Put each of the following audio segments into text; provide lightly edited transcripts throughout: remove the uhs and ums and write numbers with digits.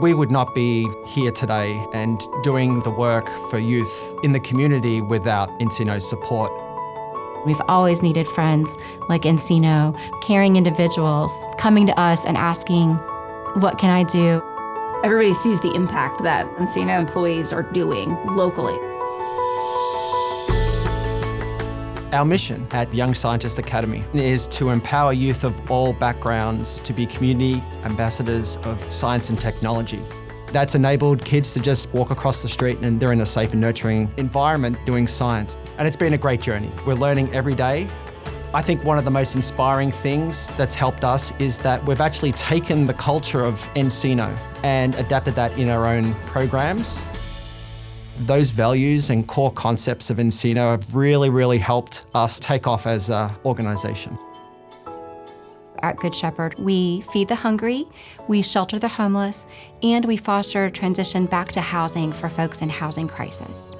We would not be here today and doing the work for youth in the community without Encino's support. We've always needed friends like Encino, caring individuals, coming to us and asking, what can I do? Everybody sees the impact that Encino employees are doing locally. Our mission at Young Scientist Academy is to empower youth of all backgrounds to be community ambassadors of science and technology. That's enabled kids to just walk across the street and they're in a safe and nurturing environment doing science. And it's been a great journey. We're learning every day. I think one of the most inspiring things that's helped us is that we've actually taken the culture of Encino and adapted that in our own programs. Those values and core concepts of Encino have really helped us take off as an organisation. At Good Shepherd, we feed the hungry, we shelter the homeless, and we foster transition back to housing for folks in housing crisis.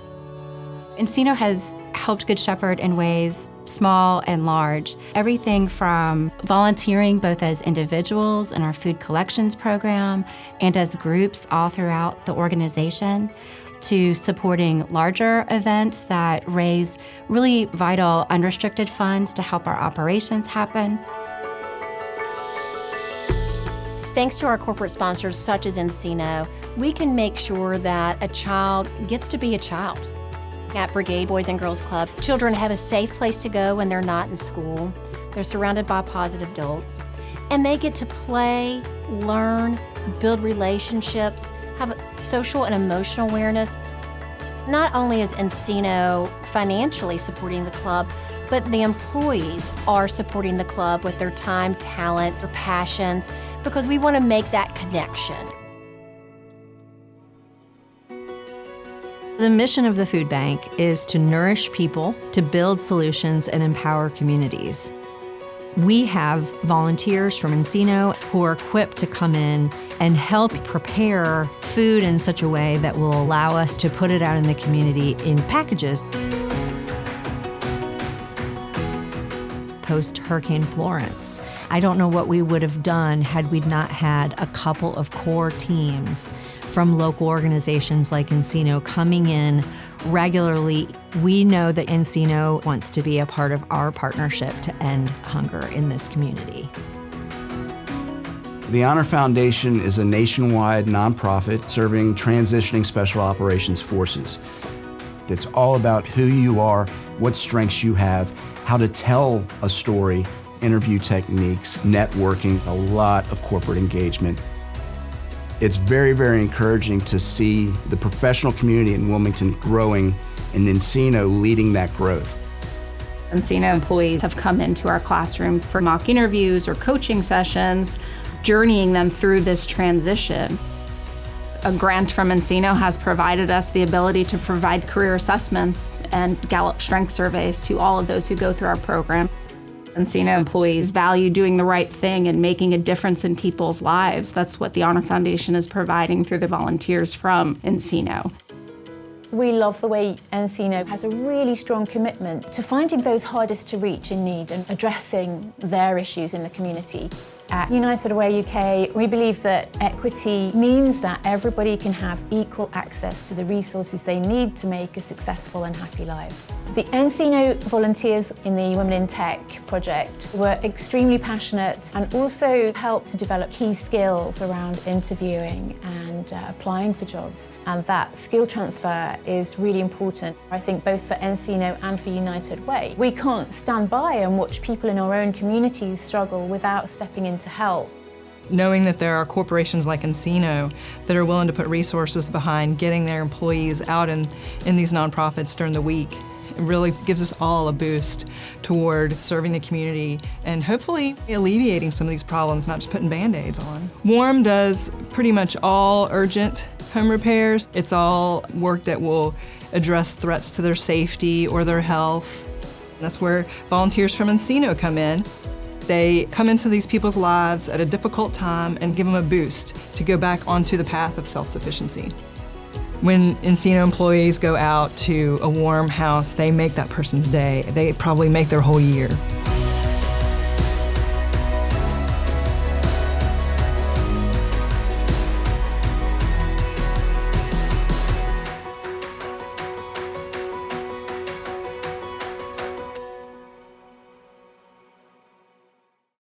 Encino has helped Good Shepherd in ways small and large. Everything from volunteering both as individuals in our food collections program and as groups all throughout the organization, to supporting larger events that raise really vital unrestricted funds to help our operations happen. Thanks to our corporate sponsors such as Encino, we can make sure that a child gets to be a child. At Brigade Boys and Girls Club, children have a safe place to go when they're not in school. They're surrounded by positive adults, and they get to play, learn, build relationships, have social and emotional awareness. Not only is Encino financially supporting the club, but the employees are supporting the club with their time, talent, their passions, because we want to make that connection. The mission of the food bank is to nourish people, to build solutions, and empower communities. We have volunteers from Encino who are equipped to come in and help prepare food in such a way that will allow us to put it out in the community in packages. Post-Hurricane Florence, I don't know what we would have done had we not had a couple of core teams from local organizations like Encino coming in regularly. We know that Encino wants to be a part of our partnership to end hunger in this community. The Honor Foundation is a nationwide nonprofit serving transitioning special operations forces. It's all about who you are, what strengths you have, how to tell a story, interview techniques, networking, a lot of corporate engagement. It's very encouraging to see the professional community in Wilmington growing and Encino leading that growth. Encino employees have come into our classroom for mock interviews or coaching sessions, journeying them through this transition. A grant from Encino has provided us the ability to provide career assessments and Gallup strength surveys to all of those who go through our program. Encino employees value doing the right thing and making a difference in people's lives. That's what the Honor Foundation is providing through the volunteers from Encino. We love the way Encino has a really strong commitment to finding those hardest to reach in need and addressing their issues in the community. At United Way UK, we believe that equity means that everybody can have equal access to the resources they need to make a successful and happy life. The Encino volunteers in the Women in Tech project were extremely passionate and also helped to develop key skills around interviewing and applying for jobs. And that skill transfer is really important, I think, both for Encino and for United Way. We can't stand by and watch people in our own communities struggle without stepping in to help. Knowing that there are corporations like Encino that are willing to put resources behind getting their employees out in these nonprofits during the week, it really gives us all a boost toward serving the community and hopefully alleviating some of these problems, not just putting Band-Aids on. WARM does pretty much all urgent home repairs. It's all work that will address threats to their safety or their health. That's where volunteers from Encino come in. They come into these people's lives at a difficult time and give them a boost to go back onto the path of self-sufficiency. When Encino employees go out to a warm house, they make that person's day. They probably make their whole year.